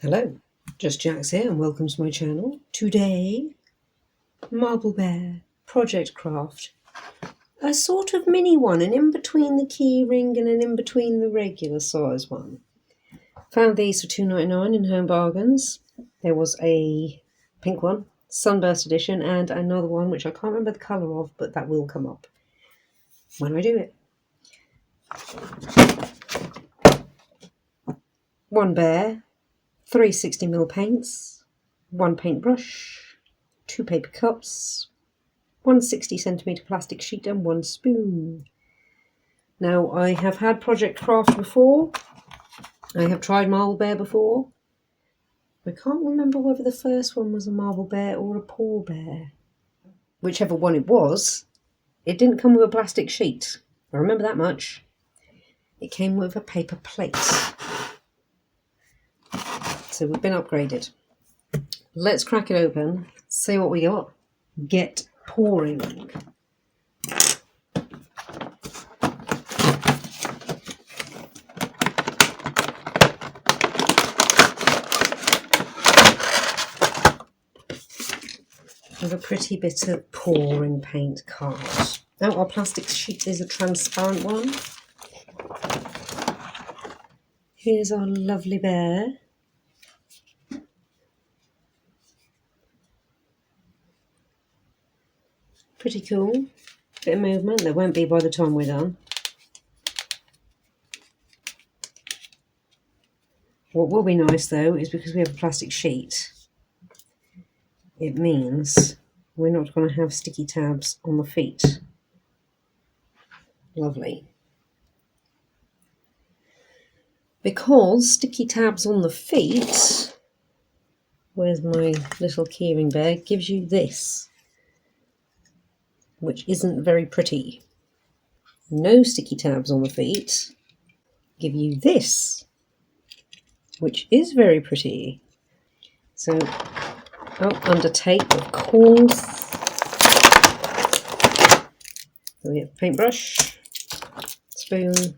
Hello, Just Jax here and welcome to my channel. Today, Marble Bear Project Craft. A sort of mini one, an in between the key ring and an in between the regular size one. Found these for $2.99 in Home Bargains. There was a pink one, Sunburst edition, and another one which I can't remember the colour of, but that will come up when I do it. One bear, 3 60mm paints, one paintbrush, 2 paper cups, one 60cm plastic sheet and one spoon. Now, I have had Project Craft before. I have tried Marble Bear before. I can't remember whether the first one was a Marble Bear or a Paw Bear. Whichever one it was, it didn't come with a plastic sheet. I remember that much. It came with a paper plate. So we've been upgraded. Let's crack it open, see what we got. Get pouring. With a pretty bit of pouring paint card. Now our plastic sheet is a transparent one. Here's our lovely bear. Pretty cool. Bit of movement. There won't be by the time we're done. What will be nice though is because we have a plastic sheet, it means we're not going to have sticky tabs on the feet. Lovely. Because sticky tabs on the feet, where's my little keyring bear, gives you this, which isn't very pretty. No sticky tabs on the feet give you this, which is very pretty. So, under tape, of course. So we have paintbrush, spoon, 2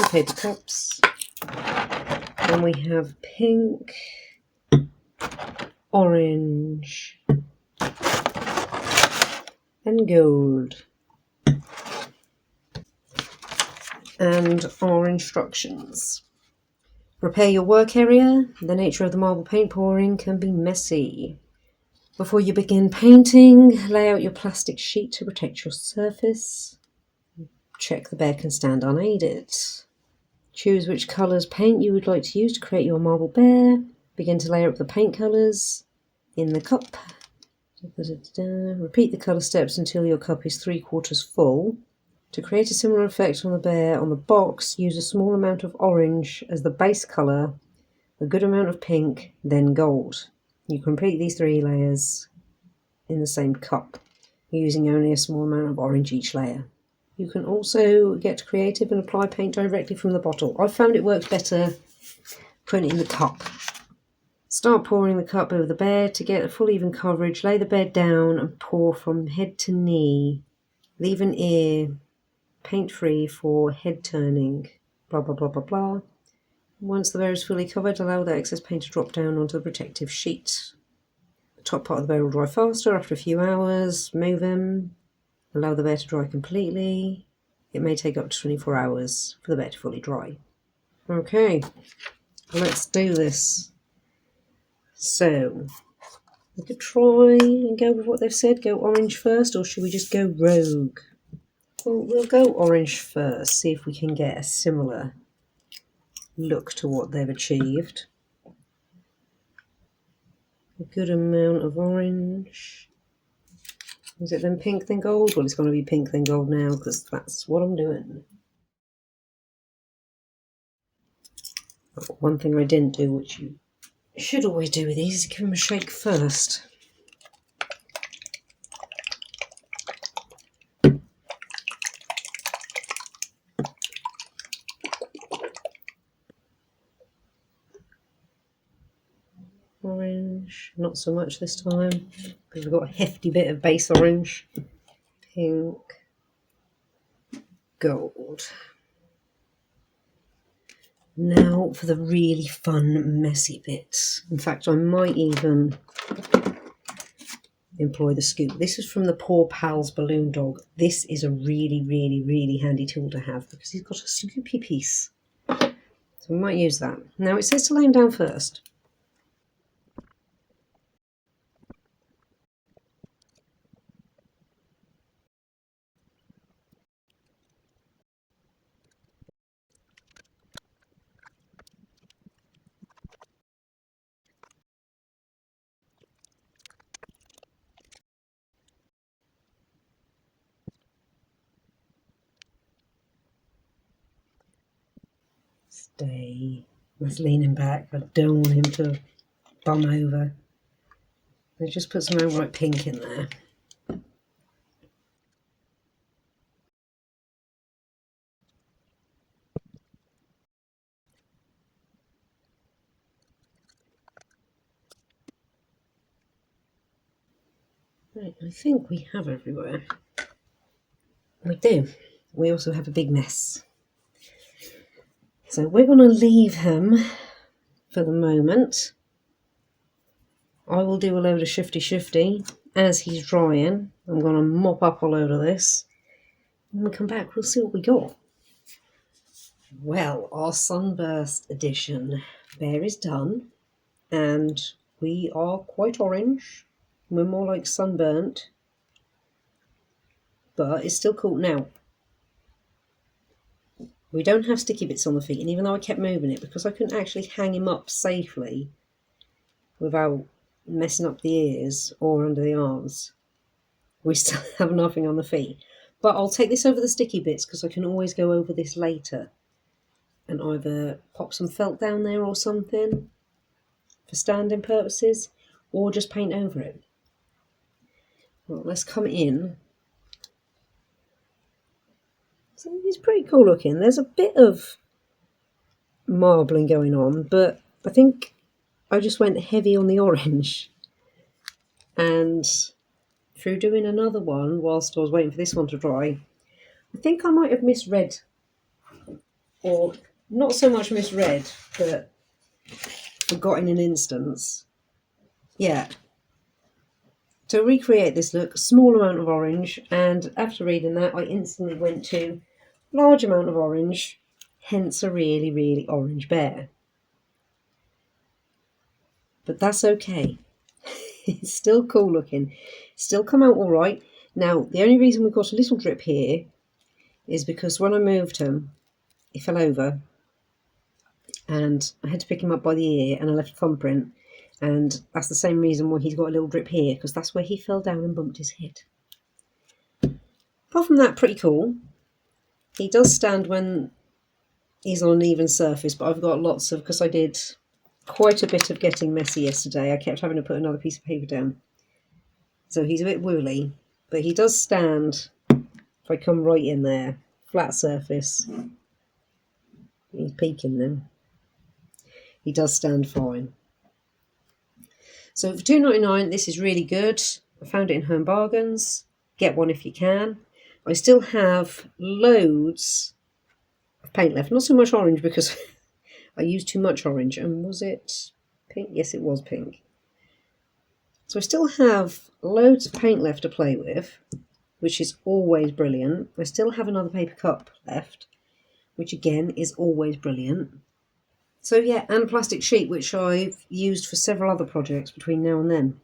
paper cups, and we have pink, orange, and gold. And our instructions. Prepare your work area. The nature of the marble paint pouring can be messy. Before you begin painting, lay out your plastic sheet to protect your surface. Check the bear can stand unaided. Choose which colours paint you would like to use to create your marble bear. Begin to layer up the paint colours in the cup. Repeat the colour steps until your cup is 3/4 full. To create a similar effect on the bear on the box, use a small amount of orange as the base colour, a good amount of pink, then gold. You complete these 3 layers in the same cup, using only a small amount of orange each layer. You can also get creative and apply paint directly from the bottle. I found it works better putting it in the cup. Start pouring the cup over the bear. To get a full even coverage, lay the bear down and pour from head to knee. Leave an ear paint free for head turning, blah blah blah blah blah. Once the bear is fully covered, allow the excess paint to drop down onto the protective sheet. The top part of the bear will dry faster after a few hours. Move him. Allow the bear to dry completely. It may take up to 24 hours for the bear to fully dry. Okay, let's do this. So, we could try and go with what they've said, go orange first, or should we just go rogue? Well, we'll go orange first, see if we can get a similar look to what they've achieved. A good amount of orange. Is it then pink then gold? Well, it's going to be pink then gold now because that's what I'm doing. One thing I didn't do, which you should always do with these, is give them a shake first. Orange, not so much this time because we've got a hefty bit of base orange. Pink, gold. Now for the really fun, messy bits. In fact, I might even employ the scoop. This is from the Paw Pals Balloon Dog. This is a really, really, really handy tool to have because he's got a scoopy piece. So we might use that. Now it says to lay him down first. Stay. Let's lean him back. I don't want him to bum over. Let's just put some outright pink in there. Right, I think we have everywhere. We do. We also have a big mess. So we're going to leave him for the moment. I will do a load of shifty as he's drying. I'm going to mop up a load of this. When we come back, we'll see what we got. Well, our Sunburst edition bear is done, and we are quite orange. We're more like sunburnt, but it's still cool. Now, we don't have sticky bits on the feet, and even though I kept moving it, because I couldn't actually hang him up safely without messing up the ears or under the arms, we still have nothing on the feet. But I'll take this over the sticky bits because I can always go over this later and either pop some felt down there or something for standing purposes, or just paint over it. Well, let's come in. So he's pretty cool looking. There's a bit of marbling going on, but I think I just went heavy on the orange. And through doing another one whilst I was waiting for this one to dry, I think I might have misread, or not so much misread, but forgot in an instance. Yeah. To recreate this look, small amount of orange, and after reading that I instantly went to large amount of orange, hence a really, really orange bear. But that's okay. It's still cool looking. Still come out all right. Now, the only reason we've got a little drip here is because when I moved him, he fell over and I had to pick him up by the ear and I left a thumbprint. And that's the same reason why he's got a little drip here, because that's where he fell down and bumped his head. Apart from that, pretty cool. He does stand when he's on an even surface, but I've got lots of, because I did quite a bit of getting messy yesterday, I kept having to put another piece of paper down. So he's a bit woolly, but he does stand, if I come right in there, flat surface. He's peeking now. He does stand fine. So for $2.99, this is really good. I found it in Home Bargains. Get one if you can. I still have loads of paint left. Not so much orange because I used too much orange. And was it pink? Yes, it was pink. So I still have loads of paint left to play with, which is always brilliant. I still have another paper cup left, which again is always brilliant. So yeah, and a plastic sheet, which I've used for several other projects between now and then.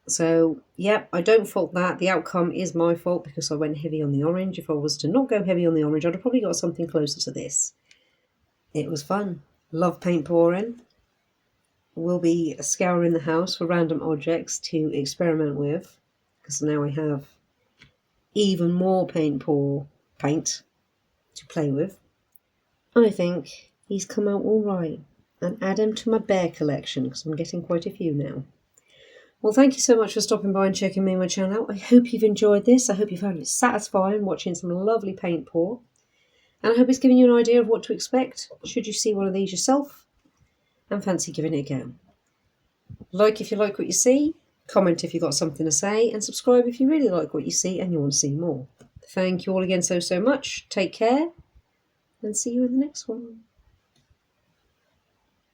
So yeah, I don't fault that. The outcome is my fault because I went heavy on the orange. If I was to not go heavy on the orange, I'd have probably got something closer to this. It was fun. Love paint pouring. We'll be scouring the house for random objects to experiment with, because now I have even more paint to play with. I think he's come out all right, and add him to my bear collection because I'm getting quite a few now. Well, thank you so much for stopping by and checking me and my channel out. I hope you've enjoyed this. I hope you found it satisfying watching some lovely paint pour, and I hope it's given you an idea of what to expect should you see one of these yourself and fancy giving it a go. Like if you like what you see, comment if you've got something to say, and subscribe if you really like what you see and you want to see more. Thank you all again so much. Take care, and see you in the next one.